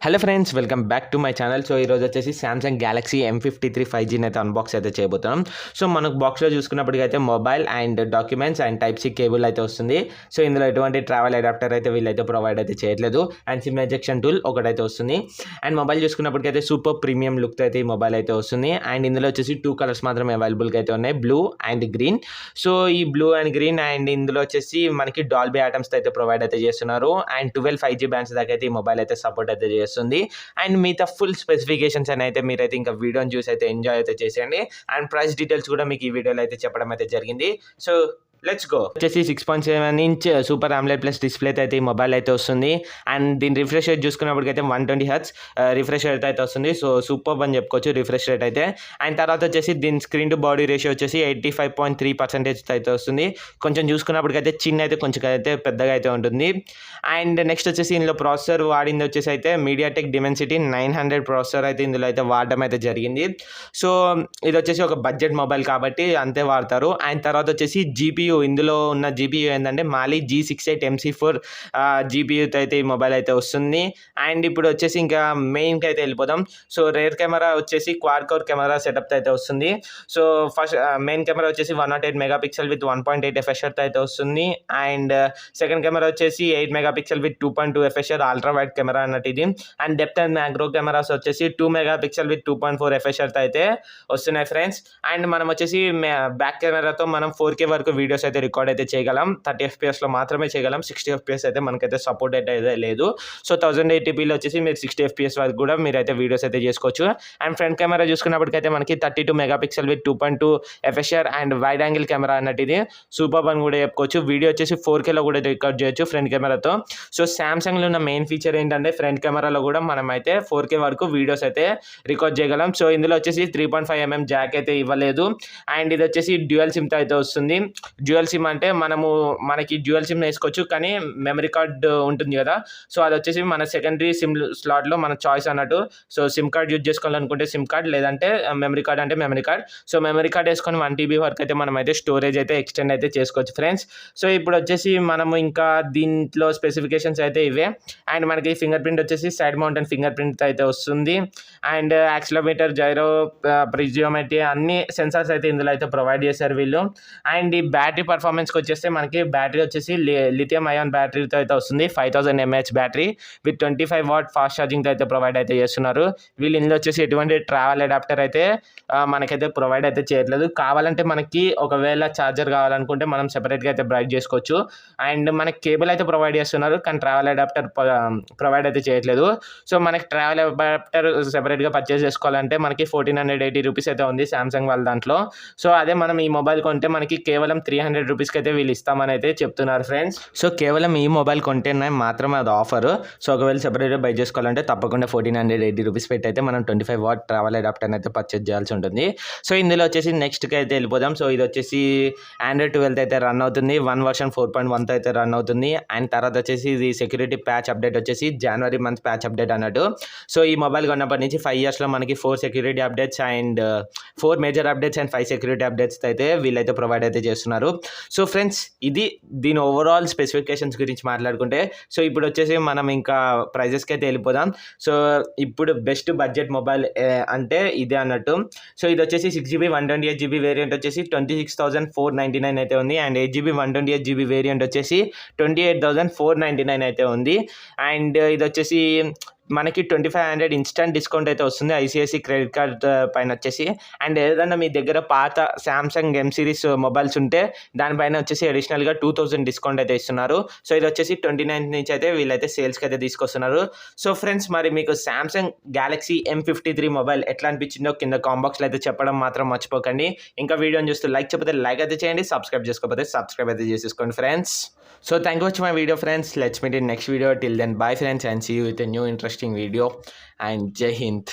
Hello friends, welcome back to my channel. So ఈరోజు వచ్చేసి Samsung Galaxy M53 5Gని అయితే unbox అయితే చేయబోతున్నాం. సో మనకు బాక్స్లో చూసుకున్నప్పటికైతే mobile and documents and type C cable అయితే వస్తుంది. సో ఇందులో ఎటువంటి ట్రావెల్ అడాప్టర్ అయితే వీళ్ళైతే ప్రొవైడ్ అయితే చేయట్లేదు. అండ్ సిమ్ ఎజెక్షన్ టూల్ ఒకటైతే వస్తుంది. అండ్ మొబైల్ చూసుకున్నప్పటికైతే సూపర్ ప్రీమియం లుక్ అయితే ఈ మొబైల్ అయితే వస్తుంది. అండ్ ఇందులో వచ్చేసి 2 కలర్స్ మాత్రమే అవైలబుల్గా అయితే ఉన్నాయి, బ్లూ అండ్ గ్రీన్. సో ఈ బ్లూ అండ్ గ్రీన్ అండ్ ఇందులో వచ్చేసి మనకి డాల్బీ ఆటమ్స్ అయితే ప్రొవైడ్ అయితే చేస్తున్నారు. అండ్ 12 5G బ్యాండ్స్ దాకా అయితే ఈ మొబైల్ అయితే సపోర్ట్ అయితే చేస్తుంది. అండ్ మిగతా ఫుల్ స్పెసిఫికేషన్స్ అని అయితే మీరైతే ఇంకా వీడియోని చూసి అయితే ఎంజాయ్ అయితే చేసేయండి. అండ్ ప్రైస్ డీటెయిల్స్ కూడా మీకు ఈ వీడియోలో అయితే చెప్పడం అయితే జరిగింది. So let's go. వచ్చేసి 6.7 inch super AMOLED plus display అయితే ఈ మొబైల్ అయితే వస్తుంది. అండ్ దీని రిఫ్రెష్ రేట్ చూసుకున్నప్పటికైతే 120 Hz రిఫ్రెష్ రేట్ అయితే వస్తుంది. సో సూపర్ అని చెప్పుకోవచ్చు రిఫ్రెష్ రేట్ అయితే. అండ్ తర్వాత వచ్చేసి దీని స్క్రీన్ టు బాడీ రేషియో వచ్చేసి 85.3% అయితే వస్తుంది. కొంచెం చూసుకున్నప్పటికైతే చిన్న అయితే కొంచెం అయితే పెద్దగా అయితే ఉంటుంది. అండ్ నెక్స్ట్ వచ్చేసి ఇందులో ప్రాసెసర్ వాడింది వచ్చేసి అయితే MediaTek Dimensity 900 ప్రాసెసర్ అయితే ఇందులో అయితే వాడడం అయితే జరిగింది. సో ఇది వచ్చేసి ఒక బడ్జెట్ మొబైల్ కాబట్టి అంతే వాడతారు. అండ్ తర్వాత వచ్చేసి జీపీయూ, ఇందులో ఉన్న జీపీయూ ఏంటంటే మాలి G68 MC4 జీపీయూతో అయితే ఈ మొబైల్ అయితే వస్తుంది. అండ్ ఇప్పుడు వచ్చేసి ఇంకా మెయిన్కి అయితే వెళ్ళిపోదాం. సో రేర్ కెమెరా వచ్చేసి క్వాడ్ కోర్ కెమెరా సెటప్ అయితే వస్తుంది. సో ఫస్ట్ మెయిన్ కెమెరా వచ్చేసి 108 మెగాపిక్సెల్ విత్ 1.8 FSR అయితే వస్తుంది. అండ్ సెకండ్ కెమెరా వచ్చేసి 8 megapixel with 2.2 FSR ultra wide camera అన్నట్టు ఇది. And depth and macro cameras వచ్చేసి 2 మెగాపిక్సెల్ విత్ 2.4 FSR అయితే వస్తున్నాయి ఫ్రెండ్స్. అండ్ మనం వచ్చేసి బ్యాక్ కెమెరాతో మనం 4K వరకు వీడియోస్ అయితే రికార్డ్ అయితే చేయగలం. 30 FPS మాత్రమే చేయగలం. 60 FPS అయితే మనకైతే సపోర్ట్ అయితే లేదు. సో 1080pలో వచ్చేసి మీరు 60 FPS వరకు కూడా మీరైతే వీడియోస్ అయితే చేసుకోవచ్చు. అండ్ ఫ్రంట్ కెమెరా చూసుకున్నప్పటికైతే మనకి 32 megapixel with 2.2 FSR and wide angle camera అన్నట్టు ఇది సూపర్ అని కూడా చెప్పుకోవచ్చు. వీడియో వచ్చేసి 4Kలో కూడా రికార్డ్ చేయొచ్చు ఫ్రంట్ కెమెరాతో. సో సామ్సంగ్లో ఉన్న మెయిన్ ఫీచర్ ఏంటంటే ఫ్రంట్ కెమెరాలో కూడా మనం అయితే 4K వరకు వీడియోస్ అయితే రికార్డ్ చేయగలం. సో ఇందులో వచ్చేసి 3.5mm జాక్ అయితే ఇవ్వలేదు. అండ్ ఇది వచ్చేసి డ్యూయల్ సిమ్తో అయితే వస్తుంది. డ్యూయల్ సిమ్ అంటే మనకి డ్యూయల్ సిమ్ వేసుకోవచ్చు, కానీ మెమరీ కార్డ్ ఉంటుంది కదా, సో అది వచ్చేసి మన సెకండరీ సిమ్ స్లాట్లో మన చాయిస్ అన్నట్టు. సో సిమ్ కార్డ్ యూజ్ చేసుకోవాలనుకుంటే సిమ్ కార్డ్, లేదంటే మెమరీ కార్డ్ అంటే memory card. So memory card వేసుకొని 1 TB వరకు అయితే మనం అయితే స్టోరేజ్ అయితే ఎక్స్టెండ్ అయితే చేసుకోవచ్చు ఫ్రెండ్స్. సో ఇప్పుడు వచ్చేసి మనము ఇంకా దీంట్లో స్పెసిఫికేషన్స్ అయితే ఇవే. అండ్ మనకి ఫింగర్ ప్రింట్ వచ్చేసి సైడ్ మౌంటెన్ ఫింగర్ ప్రింట్ అయితే వస్తుంది. అండ్ యాక్సిలోమీటర్, జైరో, ప్రిజియోమెట్రీ అన్ని సెన్సార్స్ అయితే ఇందులో అయితే ప్రొవైడ్ చేశారు వీళ్ళు. అండ్ ఈ బ్యాటరీ పర్ఫార్మెన్స్కి వచ్చేస్తే మనకి బ్యాటరీ వచ్చేసి లిథియం అయాన్ బ్యాటరీతో అయితే వస్తుంది. 5000 mAh battery with 25 watt fast ఛార్జింగ్తో అయితే ప్రొవైడ్ అయితే చేస్తున్నారు వీళ్ళు. ఇందులో వచ్చేసి ఎటువంటి ట్రావెల్ అడాప్టర్ అయితే మనకైతే ప్రొవైడ్ అయితే చేయట్లేదు. కావాలంటే మనకి ఒకవేళ ఛార్జర్ కావాలనుకుంటే మనం సెపరేట్గా అయితే బ్రైట్ చేసుకోవచ్చు. అండ్ మనకి కేబుల్ అయితే ప్రొవైడ్ చేస్తున్నారు, కానీ ట్రావెల్ అడాప్టర్ ప్రొవైడ్ అయితే చేయట్లేదు. సో మనకి ట్రావెల్ అడాప్టర్ సెపరేట్గా పర్చేస్ చేసుకోవాలంటే మనకి 1480 రూపీస్ అయితే ఉంది సామ్సంగ్ వాళ్ళ దాంట్లో. సో అదే మనం ఈ మొబైల్ కొంటే మనకి కేవలం 300 రూపీస్కి అయితే వీళ్ళు ఇస్తామని అయితే చెప్తున్నారు ఫ్రెండ్స్. సో కేవలం ఈ మొబైల్ కొంటే మాత్రమే అది ఆఫర్. సో ఒకవేళ సెపరేట్గా బై చేసుకోవాలంటే తప్పకుండా 1480 రూపీస్ పెట్టి అయితే మనం 25 వాట్ ట్రావెల్ అడాప్టర్ అయితే పర్చేస్ చేయాల్సి ఉంటుంది. సో ఇందులో వచ్చేసి నెక్స్ట్కి అయితే వెళ్ళిపోదాం. సో ఇది వచ్చేసి Android 12 అయితే రన్ అవుతుంది. 1 వర్షన్ 4.1తో అయితే రన్ అవుతుంది. అండ్ తర్వాత వచ్చేసి ఇది సెక్యూరిటీ ప్యాచ్ అప్డేట్ వచ్చేసి జనవరి మంత్ ప్యాచ్ అప్డేట్ అన్నట్టు. సో ఈ మొబైల్ కొన్నప్పటి నుంచి 5 ఇయర్స్లో మనకి 4 security updates and 4 major updates and 5 security updates అయితే వీళ్ళైతే ప్రొవైడ్ అయితే చేస్తున్నారు. సో ఫ్రెండ్స్, ఇది దీని ఓవరాల్ స్పెసిఫికేషన్స్ గురించి మాట్లాడుకుంటే. సో ఇప్పుడు వచ్చేసి మనం ఇంకా ప్రైజెస్కి అయితే వెళ్ళిపోదాం. సో ఇప్పుడు బెస్ట్ బడ్జెట్ మొబైల్ అంటే ఇదే అన్నట్టు. సో ఇది వచ్చేసి 6GB 128GB వేరియంట్ వచ్చేసి 26,499 అయితే ఉంది. అండ్ 8GB 128GB వేరియంట్ వచ్చేసి 28,499 అయితే ఉంది. అండ్ ఇది వచ్చేసి మనకి 2500 ఇన్స్టెంట్ డిస్కౌంట్ అయితే వస్తుంది ఐసిఐసి క్రెడిట్ కార్డ్ పైన వచ్చేసి. అండ్ ఏదైనా మీ దగ్గర పాత సామ్సంగ్ M సిరీస్ మొబైల్స్ ఉంటే దానిపైన వచ్చేసి అడిషనల్గా 2000 డిస్కౌంట్ అయితే ఇస్తున్నారు. సో ఇది వచ్చేసి 29th నుంచి అయితే వీళ్ళైతే సేల్స్కి అయితే తీసుకొస్తున్నారు. సో ఫ్రెండ్స్, మరి మీకు సామ్సంగ్ గ్యాలక్సీ M53 మొబైల్ ఎట్లా అనిపించిందో కింద కాంబాక్స్లో అయితే చెప్పడం మాత్రం మర్చిపోకండి. ఇంకా వీడియోని చూస్తూ లైక్ చెప్పితే లైక్ అయితే చేయండి, సబ్స్క్రైబ్ చేసుకోకపోతే సబ్స్క్రైబ్ అయితే చేసేసుకోండి friends. So thank you for watching my video friends. Let's meet in next video. Till then, bye friends, and see you with a new interesting video. And Jai Hind.